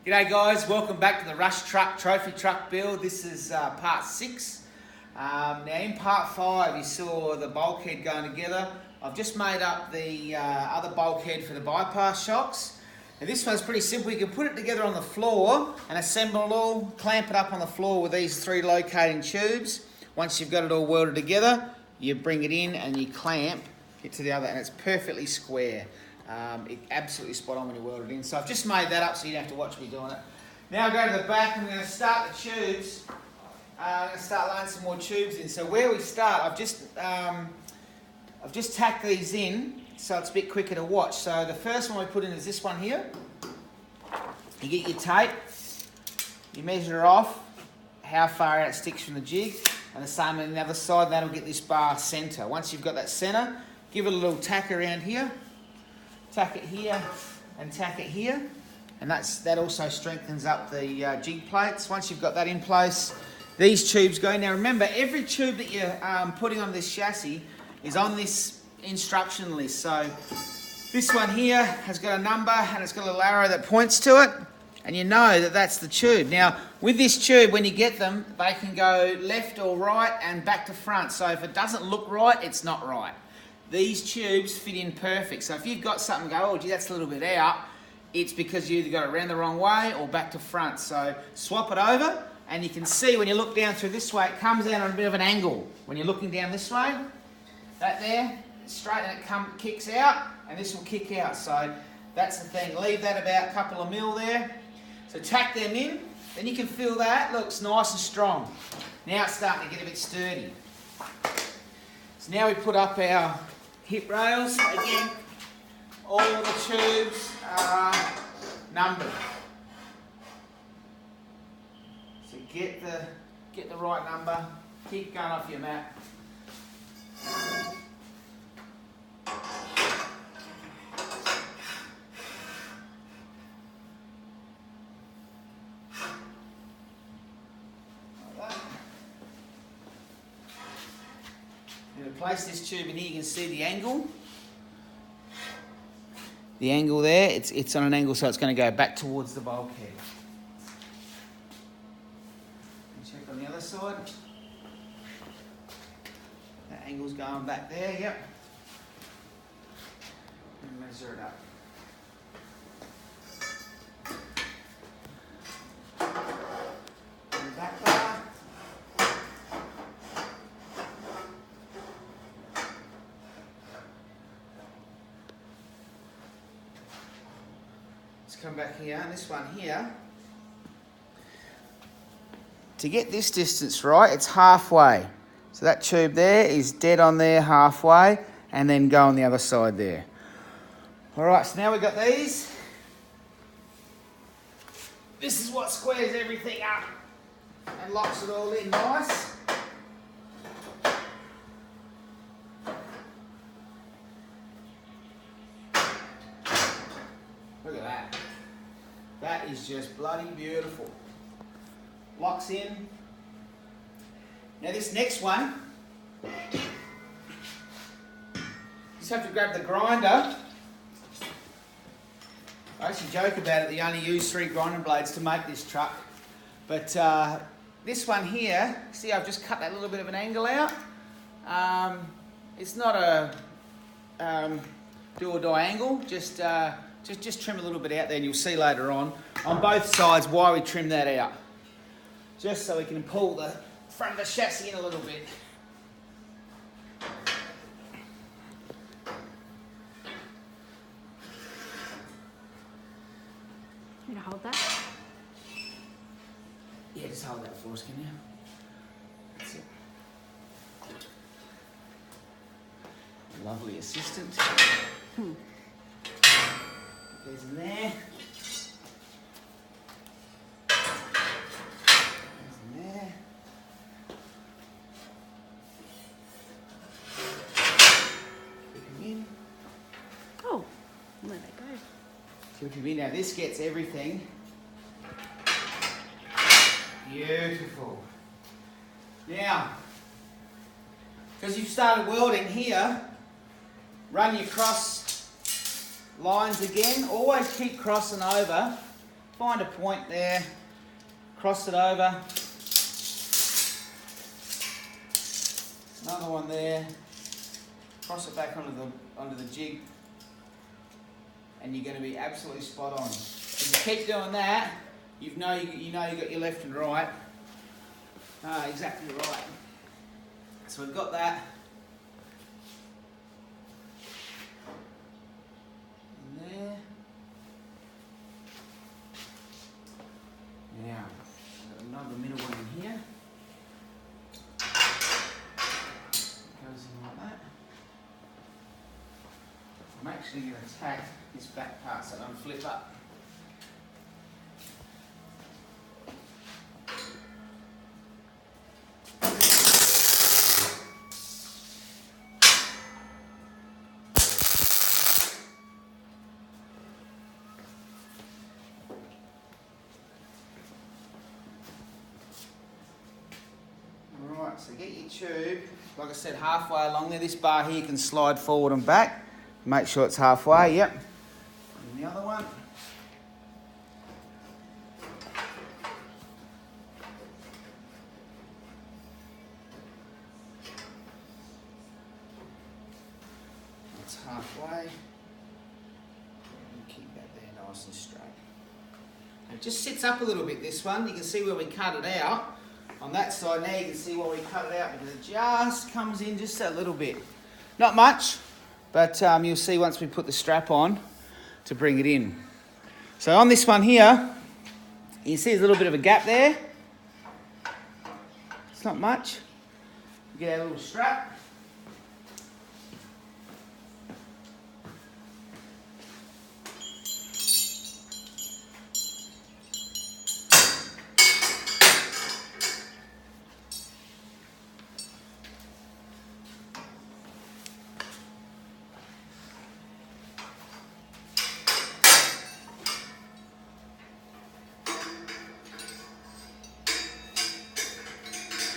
G'day guys, welcome back to the Rush Truck Trophy Truck build. This is part 6. Now in part 5 you saw the bulkhead going together. I've just made up the other bulkhead for the bypass shocks. Now this one's pretty simple. You can put it together on the floor and assemble it all, clamp it up on the floor with these 3 locating tubes. Once you've got it all welded together, you bring it in and you clamp it to the other, and it's perfectly square. It's absolutely spot on when you weld it in. So I've just made that up so you don't have to watch me doing it. Now I go to the back and we're going to start the tubes. I'm going to start laying some more tubes in. So where we start, I've just tacked these in so it's a bit quicker to watch. So the first one we put in is this one here. You get your tape, you measure off how far out it sticks from the jig, and the same on the other side, and that'll get this bar centre. Once you've got that centre, give it a little tack around here. Tack it here and tack it here, and that also strengthens up the jig plates. Once you've got that in place, these tubes go. Now remember, every tube that you're putting on this chassis is on this instruction list. So this one here has got a number and it's got a little arrow that points to it, and you know that that's the tube. Now with this tube, when you get them, they can go left or right and back to front. So if it doesn't look right, it's not right. These tubes fit in perfect. So if you've got something go, oh gee, that's a little bit out, it's because you either got it around the wrong way or back to front. So swap it over, and you can see when you look down through this way, it comes out on a bit of an angle. When you're looking down this way, that there, straight, and it kicks out, and this will kick out. So that's the thing. Leave that about a couple of mil there. So tack them in, then you can feel that, looks nice and strong. Now it's starting to get a bit sturdy. So now we put up our hip rails. Again, all the tubes are numbered. So get the right number, keep going off your map. To place this tube in here, you can see the angle. The angle there, it's on an angle, so it's going to go back towards the bulkhead. And check on the other side. That angle's going back there, yep. And measure it up. And the back bar. Come back here, and this one here, to get this distance right, it's halfway. So that tube there is dead on there halfway, and then go on the other side there. Alright, so now we've got these. This is what squares everything up and locks it all in nice. Look at that. That is just bloody beautiful. Locks in. Now this next one, you just have to grab the grinder. I actually joke about it, they only use 3 grinding blades to make this truck. But this one here, see I've just cut that little bit of an angle out. It's not a do or die angle, just trim a little bit out there, and you'll see later on both sides why we trim that out. Just so we can pull the front of the chassis in a little bit. You gonna hold that? Yeah, just hold that for us, can you? That's it. Lovely assistant. There's in there. There's in there. Clip him in. Oh, let that go. Clip him in. Now this gets everything. Beautiful. Now, because you've started welding here, run your cross lines again. Always keep crossing over find a point there, cross it over. Another one there, cross it back onto the jig, and you're going to be absolutely spot on. If you keep doing that, you know you got your left and right. Exactly right. So we've got that. In there. Now, got another middle one in here. Goes in like that. I'm actually going to tack this back part so I don't flip up. Alright, so get your tube, like I said, halfway along there. This bar here can slide forward and back. Make sure it's halfway, yep. And the other one. It's halfway. And keep that there nice and straight. It just sits up a little bit, this one. You can see where we cut it out. On that side now you can see where we cut it out because it just comes in just a little bit. Not much, but you'll see once we put the strap on to bring it in. So on this one here, you see there's a little bit of a gap there. It's not much. Get our little strap.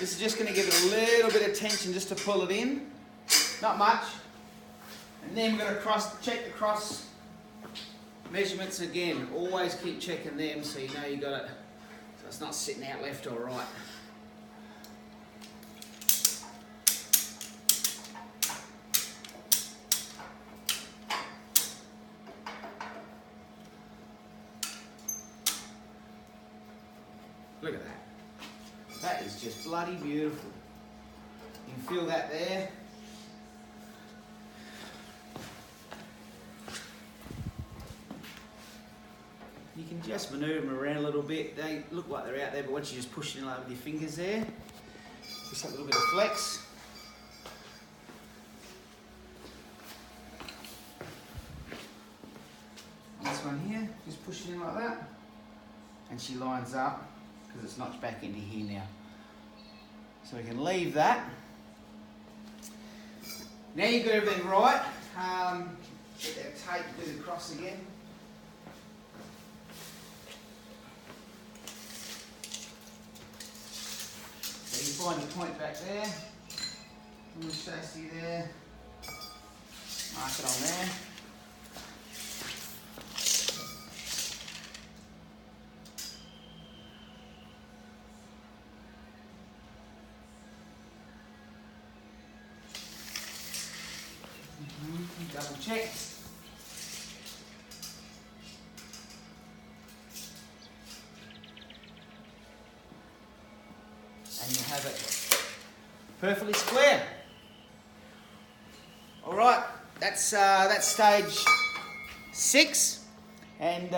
This is just going to give it a little bit of tension just to pull it in. Not much. And then we're going to check the cross measurements again. Always keep checking them so you know you got it. So it's not sitting out left or right. Look at that. That is just bloody beautiful. You can feel that there. You can just manoeuvre them around a little bit. They look like they're out there, but once you just push it in with your fingers there, just a little bit of flex. This one here, just push it in like that. And she lines up. Because it's notched back into here now. So we can leave that. Now you've got everything right. Get that tape to the cross again. So you find your point back there. On the chassis there. Mark it on there. Double check. And you have it perfectly square. All right, that's stage 6, and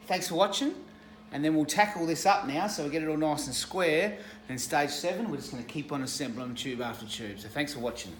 thanks for watching. And then we'll tackle this up now, so we get it all nice and square. And stage 7, we're just going to keep on assembling tube after tube. So thanks for watching.